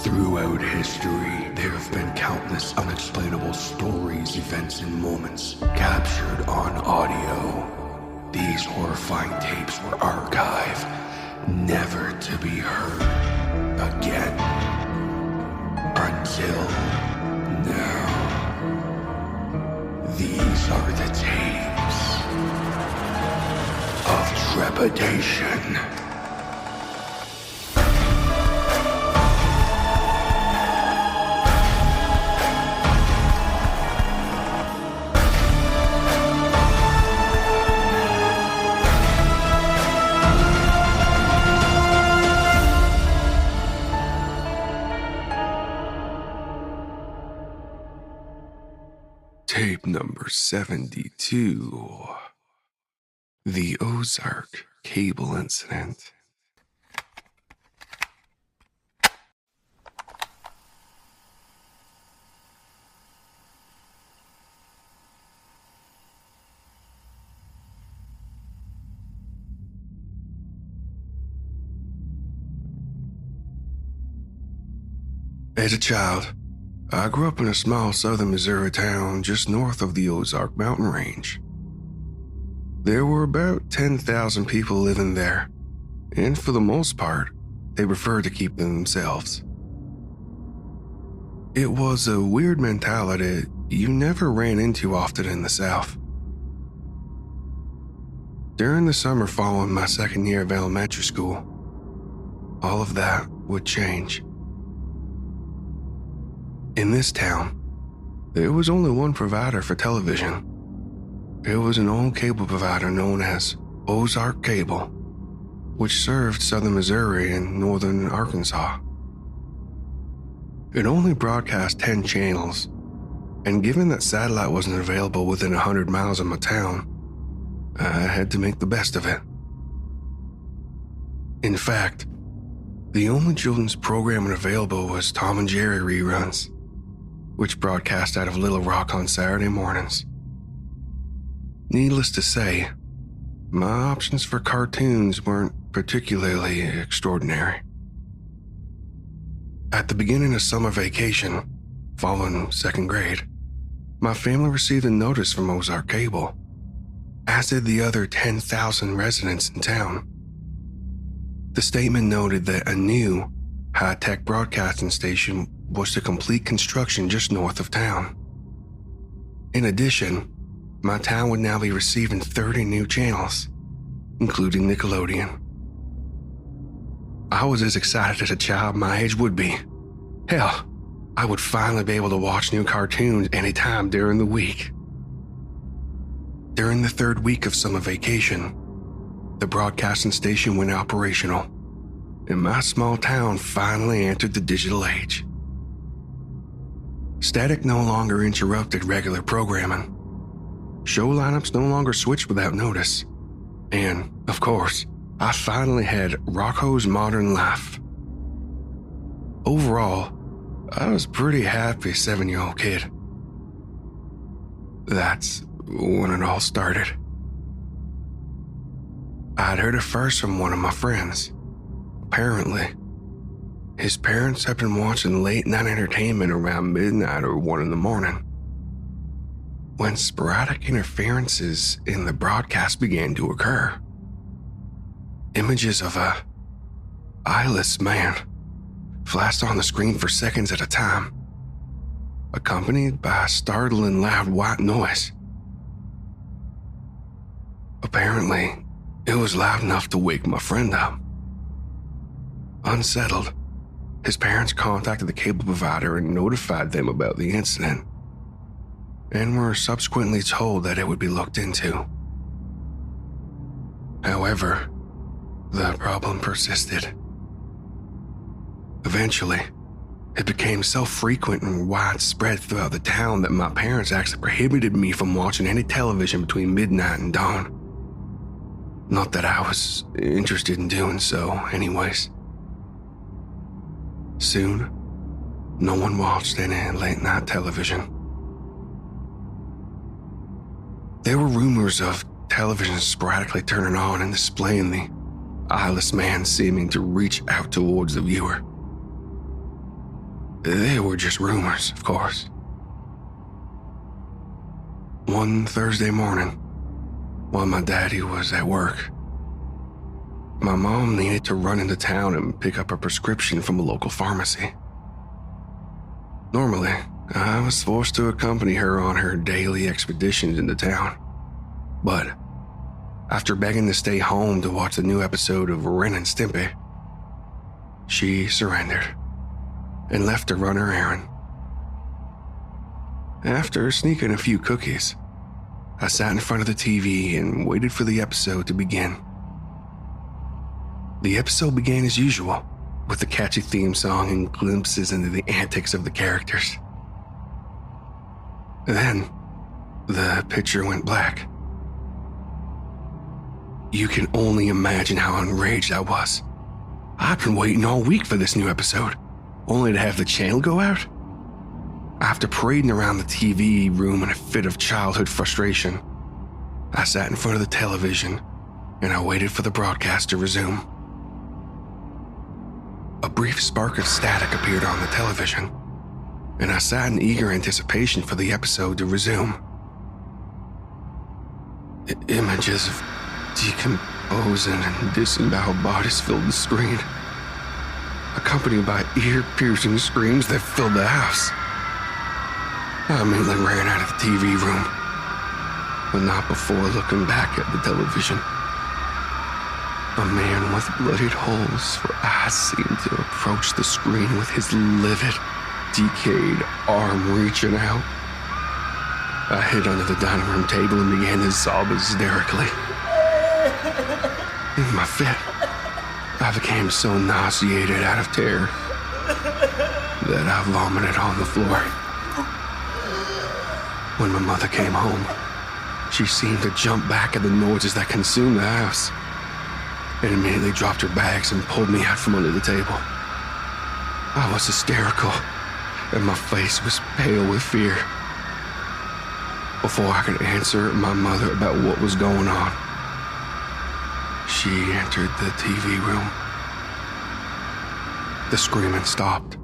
Throughout history, there have been countless unexplainable stories, events, and moments captured on audio. These horrifying tapes were archived, never to be heard again. Until now. These are the tapes of trepidation. Tape number 72. The Ozark Cable Incident. As a child, I grew up in a small southern Missouri town just north of the Ozark mountain range. There were about 10,000 people living there, and for the most part, they preferred to keep them themselves. It was a weird mentality you never ran into often in the South. During the summer following my second year of elementary school, all of that would change. In this town, there was only one provider for television. It was an old cable provider known as Ozark Cable, which served southern Missouri and northern Arkansas. It only broadcast 10 channels, and given that satellite wasn't available within 100 miles of my town, I had to make the best of it. In fact, the only children's programming available was Tom and Jerry reruns, which broadcast out of Little Rock on Saturday mornings. Needless to say, my options for cartoons weren't particularly extraordinary. At the beginning of summer vacation, following second grade, my family received a notice from Ozark Cable, as did the other 10,000 residents in town. The statement noted that a new, high-tech broadcasting station was to complete construction just north of town. In addition, my town would now be receiving 30 new channels, including Nickelodeon. I was as excited as a child my age would be. Hell, I would finally be able to watch new cartoons anytime during the week. During the third week of summer vacation, the broadcasting station went operational, and my small town finally entered the digital age. Static no longer interrupted regular programming. Show lineups no longer switched without notice. And, of course, I finally had Rocco's Modern Life. Overall, I was a pretty happy 7-year-old kid. That's when it all started. I'd heard it first from one of my friends. Apparently, his parents had been watching late-night entertainment around midnight or 1 in the morning, when sporadic interferences in the broadcast began to occur. Images of a eyeless man flashed on the screen for seconds at a time, accompanied by a startling loud white noise. Apparently, it was loud enough to wake my friend up. Unsettled, his parents contacted the cable provider and notified them about the incident, and were subsequently told that it would be looked into. However, the problem persisted. Eventually, it became so frequent and widespread throughout the town that my parents actually prohibited me from watching any television between midnight and dawn. Not that I was interested in doing so, anyways. Soon, no one watched any late-night television. There were rumors of television sporadically turning on and displaying the eyeless man seeming to reach out towards the viewer. They were just rumors, of course. One Thursday morning, while my daddy was at work, my mom needed to run into town and pick up a prescription from a local pharmacy. Normally, I was forced to accompany her on her daily expeditions into town. But after begging to stay home to watch the new episode of Ren and Stimpy, she surrendered and left to run her errand. After sneaking a few cookies, I sat in front of the TV and waited for the episode to begin. The episode began as usual, with the catchy theme song and glimpses into the antics of the characters. Then, the picture went black. You can only imagine how enraged I was. I'd been waiting all week for this new episode, only to have the channel go out. After parading around the TV room in a fit of childhood frustration, I sat in front of the television and I waited for the broadcast to resume. A brief spark of static appeared on the television, and I sat in eager anticipation for the episode to resume. Images of decomposing and disemboweled bodies filled the screen, accompanied by ear-piercing screams that filled the house. I immediately ran out of the TV room, but not before looking back at the television. A man with bloodied holes for eyes seemed to approach the screen with his livid, decayed arm reaching out. I hid under the dining room table and began to sob hysterically. In my fit, I became so nauseated out of terror that I vomited on the floor. When my mother came home, she seemed to jump back at the noises that consumed the house and immediately dropped her bags and pulled me out from under the table. I was hysterical, and my face was pale with fear. Before I could answer my mother about what was going on, she entered the TV room. The screaming stopped.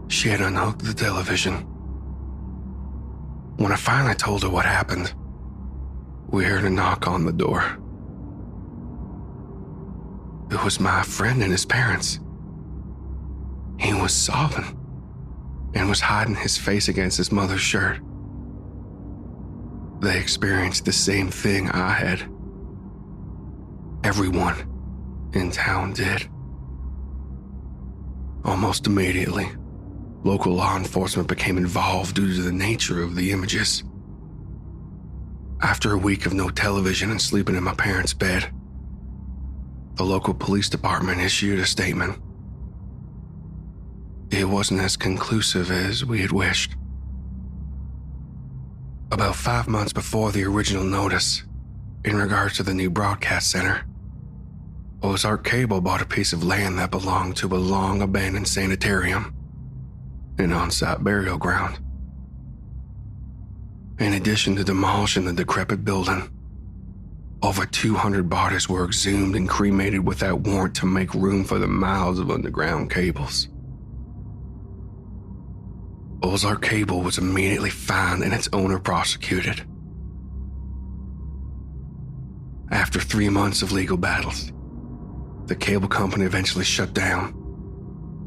She had unhooked the television. When I finally told her what happened, we heard a knock on the door. It was my friend and his parents. He was sobbing and was hiding his face against his mother's shirt. They experienced the same thing I had. Everyone in town did. Almost immediately, local law enforcement became involved due to the nature of the images. After a week of no television and sleeping in my parents' bed, the local police department issued a statement. It wasn't as conclusive as we had wished. About 5 months before the original notice, in regards to the new broadcast center, Ozark Cable bought a piece of land that belonged to a long-abandoned sanitarium, an on-site burial ground. In addition to demolishing the decrepit building, over 200 bodies were exhumed and cremated without warrant to make room for the miles of underground cables. Ozark Cable was immediately fined and its owner prosecuted. After 3 months of legal battles, the cable company eventually shut down,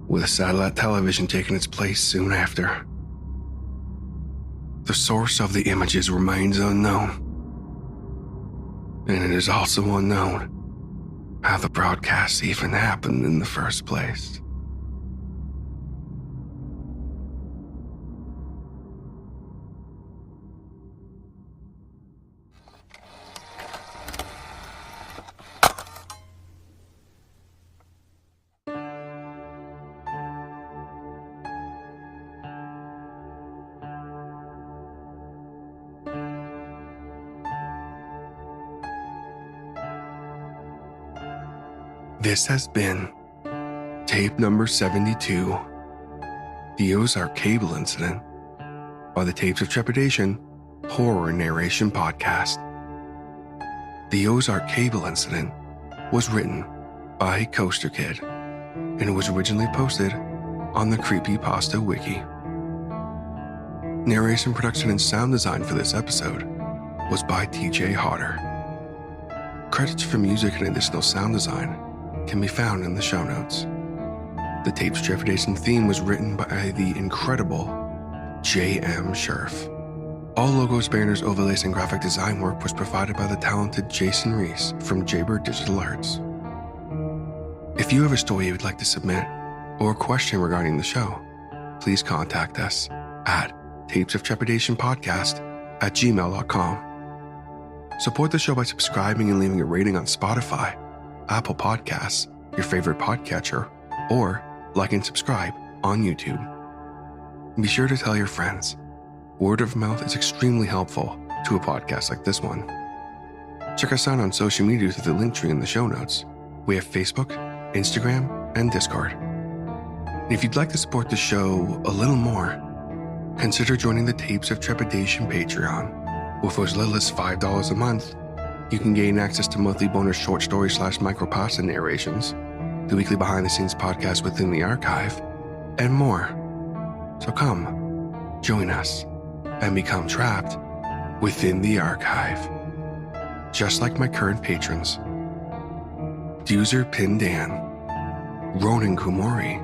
with a satellite television taking its place soon after. The source of the images remains unknown, and it is also unknown how the broadcast even happened in the first place. This has been tape number 72, The Ozark Cable Incident, by the Tapes of Trepidation Horror Narration Podcast. The Ozark Cable Incident was written by Coaster Kid, and it was originally posted on the Creepypasta Wiki. Narration, production, and sound design for this episode was by TJ Hodder. Credits for music and additional sound design can be found in the show notes. The Tapes of Trepidation theme was written by the incredible J.M. Scherf. All logos, banners, overlays, and graphic design work was provided by the talented Jason Reese from Jaybird Digital Arts. If you have a story you would like to submit or a question regarding the show, please contact us at tapesoftrepidation.podcast@gmail.com. Support the show by subscribing and leaving a rating on Spotify, Apple Podcasts, your favorite podcatcher, or like and subscribe on YouTube. Be sure to tell your friends. Word of mouth is extremely helpful to a podcast like this one. Check us out on social media through the link tree in the show notes. We have Facebook, Instagram, and Discord. And if you'd like to support the show a little more, consider joining the Tapes of Trepidation Patreon. With as little as $5 a month, you can gain access to monthly bonus short stories / micropasta narrations, the weekly behind-the-scenes podcast within the archive, and more. So come, join us, and become trapped within the archive. Just like my current patrons: Duser Pindan, Ronan Kumori,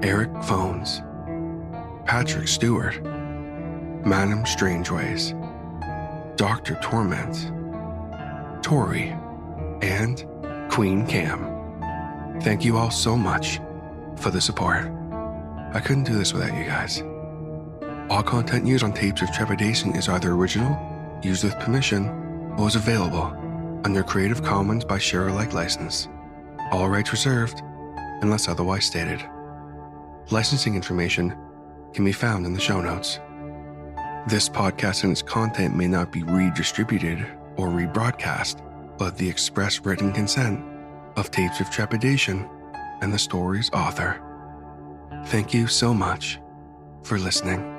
Eric Phones, Patrick Stewart, Madam Strangeways, Dr. Torment, Tori, and Queen Cam. Thank you all so much for the support. I couldn't do this without you guys. All content used on Tapes of Trepidation is either original, used with permission, or is available under Creative Commons by Share-alike license. All rights reserved unless otherwise stated. Licensing information can be found in the show notes. This podcast and its content may not be redistributed or rebroadcast, but the express written consent of Tapes of Trepidation and the story's author. Thank you so much for listening.